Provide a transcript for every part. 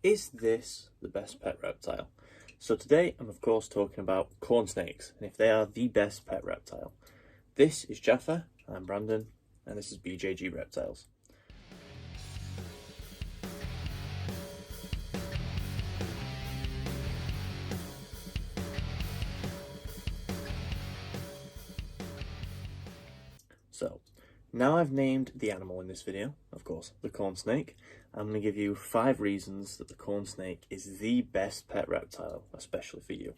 Is this the best pet reptile? So today I'm of course talking about corn snakes and if they are the best pet reptile. This is Jaffa, I'm Brandon, and this is BJG Reptiles. So, now I've named the animal in this video, of course, the corn snake. I'm going to give you 5 reasons that the corn snake is the best pet reptile, especially for you.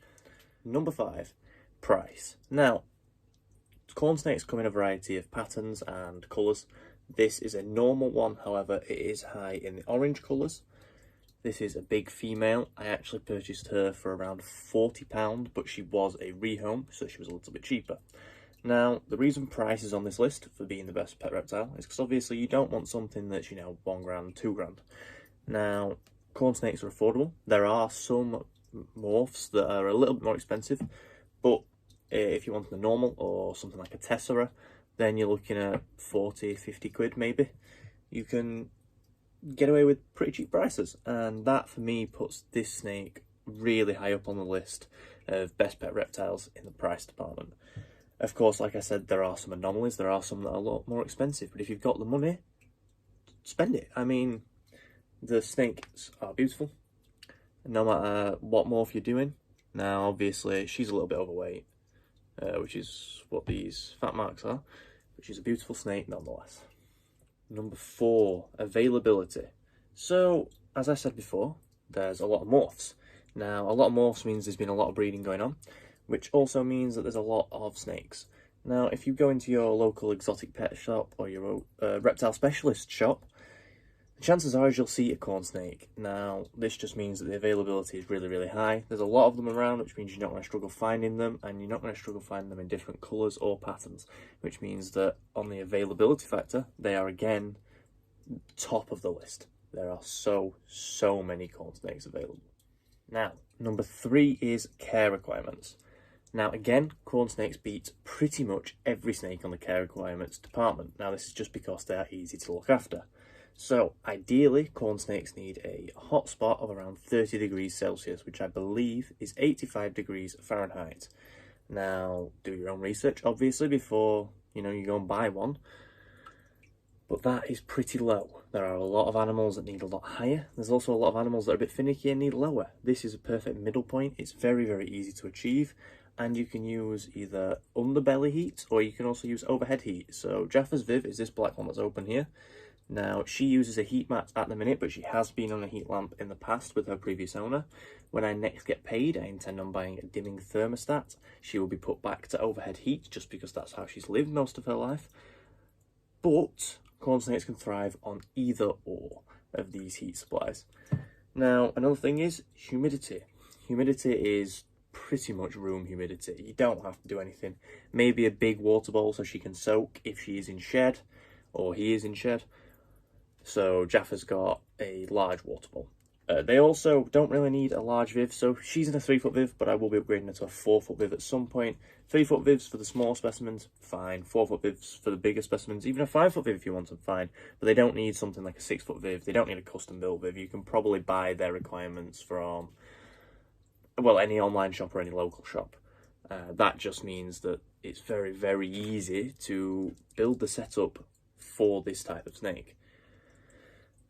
Number 5, price. Now, corn snakes come in a variety of patterns and colours. This is a normal one, however, it is high in the orange colours. This is a big female. I actually purchased her for around £40, but she was a rehome, so she was a little bit cheaper. Now, the reason price is on this list for being the best pet reptile is because obviously you don't want something that's, you know, £1 grand, £2 grand. Now, corn snakes are affordable. There are some morphs that are a little bit more expensive, but if you want the normal or something like a tessera, then you're looking at 40, 50 quid maybe. You can get away with pretty cheap prices, and that for me puts this snake really high up on the list of best pet reptiles in the price department. Of course, like I said, there are some anomalies, there are some that are a lot more expensive, but if you've got the money, spend it. I mean, the snakes are beautiful, no matter what morph you're doing. Now, obviously, she's a little bit overweight, which is what these fat marks are, but she's a beautiful snake nonetheless. Number 4, availability. So, as I said before, there's a lot of morphs. Now, a lot of morphs means there's been a lot of breeding going on, which also means that there's a lot of snakes. Now, if you go into your local exotic pet shop or your reptile specialist shop, the chances are you'll see a corn snake. Now, this just means that the availability is really, really high. There's a lot of them around, which means you're not going to struggle finding them, and you're not going to struggle finding them in different colours or patterns, which means that on the availability factor, they are again top of the list. There are so many corn snakes available. Now, number 3 is care requirements. Now, again, corn snakes beat pretty much every snake on the care requirements department. Now, this is just because they are easy to look after. So, ideally, corn snakes need a hot spot of around 30 degrees Celsius, which I believe is 85 degrees Fahrenheit. Now, do your own research, obviously, before, you go and buy one. But that is pretty low. There are a lot of animals that need a lot higher. There's also a lot of animals that are a bit finicky and need lower. This is a perfect middle point. It's very, very easy to achieve. And you can use either underbelly heat or you can also use overhead heat. So Jaffa's Viv is this black one that's open here. Now, she uses a heat mat at the minute, but she has been on a heat lamp in the past with her previous owner. When I next get paid, I intend on buying a dimming thermostat. She will be put back to overhead heat just because that's how she's lived most of her life. But corn snakes can thrive on either or of these heat supplies. Now, another thing is humidity. Humidity is pretty much room humidity. You don't have to do anything. Maybe a big water bowl so she can soak if she is in shed or he is in shed. So Jaffa's got a large water bowl. They also don't really need a large Viv, so she's in a 3-foot Viv, but I will be upgrading her to a 4-foot Viv at some point. 3-foot Vivs for the small specimens, fine. 4-foot Vivs for the bigger specimens. Even a 5-foot Viv if you want them, fine. But they don't need something like a 6-foot Viv. They don't need a custom built Viv. You can probably buy their requirements from, well, any online shop or any local shop. That just means that it's very, very easy to build the setup for this type of snake.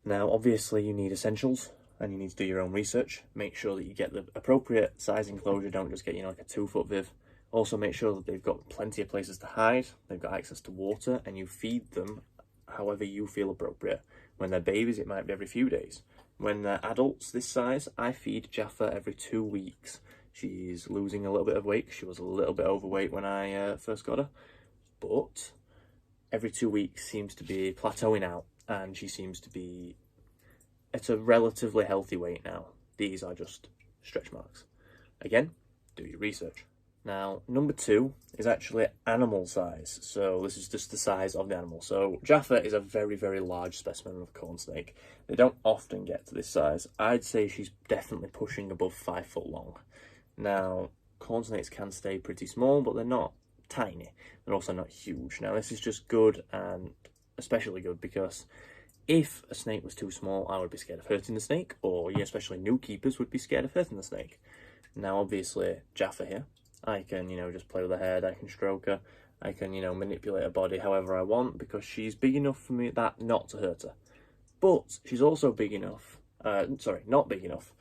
Now, obviously, you need essentials and you need to do your own research. Make sure that you get the appropriate size enclosure. Don't just get, like a 2-foot Viv. Also, make sure that they've got plenty of places to hide. They've got access to water, and you feed them however you feel appropriate. When they're babies, it might be every few days. When they're adults this size, I feed Jaffa every 2 weeks. She's losing a little bit of weight. She was a little bit overweight when I first got her. But every 2 weeks seems to be plateauing out, and she seems to be at a relatively healthy weight now. These are just stretch marks. Again, do your research. Now, number 2 is actually animal size. So this is just the size of the animal. So Jaffa is a very, very large specimen of corn snake. They don't often get to this size. I'd say she's definitely pushing above 5 foot long. Now, corn snakes can stay pretty small, but they're not tiny. They're also not huge. Now, this is just good, and especially good because If a snake was too small, I would be scared of hurting the snake, or yeah, especially new keepers would be scared of hurting the snake. Now, obviously, Jaffa here, I can, just play with her head, I can stroke her, I can, manipulate her body however I want, because she's big enough for me that not to hurt her. But she's also big enough, not big enough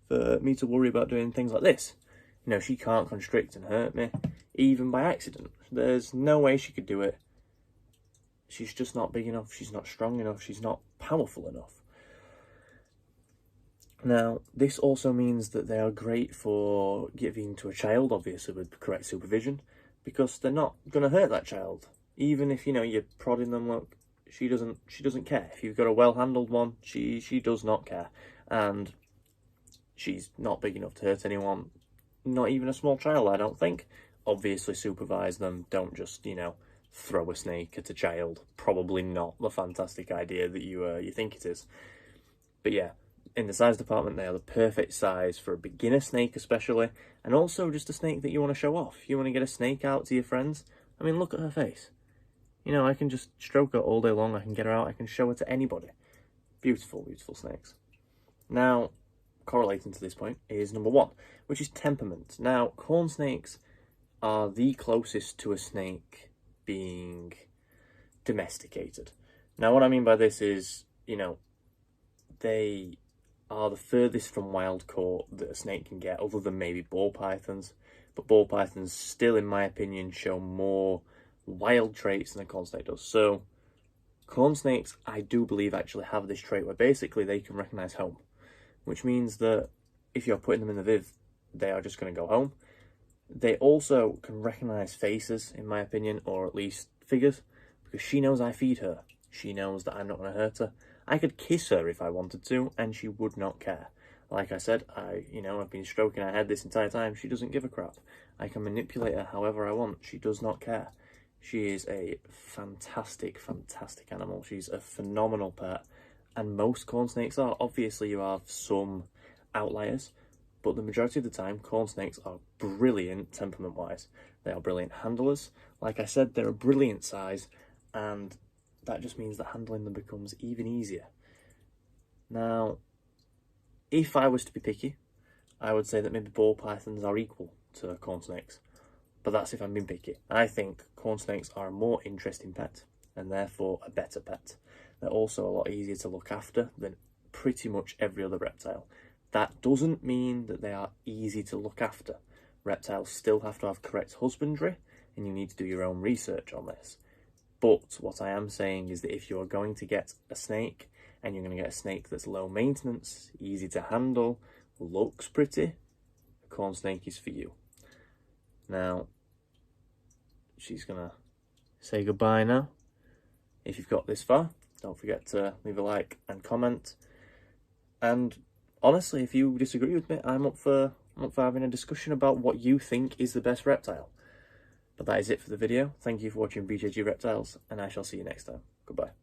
for me to worry about doing things like this. She can't constrict and hurt me, even by accident. There's no way she could do it. She's just not big enough, she's not strong enough, she's not powerful enough. Now, this also means that they are great for giving to a child, obviously with correct supervision, because they're not going to hurt that child. Even if, you're prodding them, look, she doesn't care. If you've got a well-handled one, she does not care. And she's not big enough to hurt anyone, not even a small child, I don't think. Obviously supervise them, don't just, throw a snake at a child. Probably not the fantastic idea that you think it is. But yeah, in the size department, they are the perfect size for a beginner snake especially, and also just a snake that you want to show off. You want to get a snake out to your friends. I mean, look at her face. I can just stroke her all day long, I can get her out, I can show her to anybody. Beautiful, beautiful snakes. Now, correlating to this point is number 1, which is temperament. Now, corn snakes are the closest to a snake being domesticated. Now, what I mean by this is, they are the furthest from wild caught that a snake can get, other than maybe ball pythons. But ball pythons still, in my opinion, show more wild traits than a corn snake does. So, corn snakes, I do believe, actually have this trait where basically they can recognise home. Which means that if you're putting them in the viv, they are just going to go home. They also can recognise faces, in my opinion, or at least figures, because she knows I feed her. She knows that I'm not going to hurt her. I could kiss her if I wanted to, and she would not care. Like I said, I've been stroking her head this entire time. She doesn't give a crap. I can manipulate her however I want. She does not care. She is a fantastic, fantastic animal. She's a phenomenal pet, and most corn snakes are. Obviously, you have some outliers, but the majority of the time, corn snakes are brilliant temperament-wise. They are brilliant handlers. Like I said, they're a brilliant size, and that just means that handling them becomes even easier. Now, if I was to be picky, I would say that maybe ball pythons are equal to corn snakes. But that's if I'm being picky. I think corn snakes are a more interesting pet, and therefore a better pet. They're also a lot easier to look after than pretty much every other reptile. That doesn't mean that they are easy to look after. Reptiles still have to have correct husbandry, and you need to do your own research on this. But what I am saying is that if you're going to get a snake, and you're going to get a snake that's low maintenance, easy to handle, looks pretty, a corn snake is for you. Now, she's going to say goodbye now. If you've got this far, don't forget to leave a like and comment. And honestly, if you disagree with me, I'm up for having a discussion about what you think is the best reptile. But that is it for the video. Thank you for watching BJG Reptiles, and I shall see you next time. Goodbye.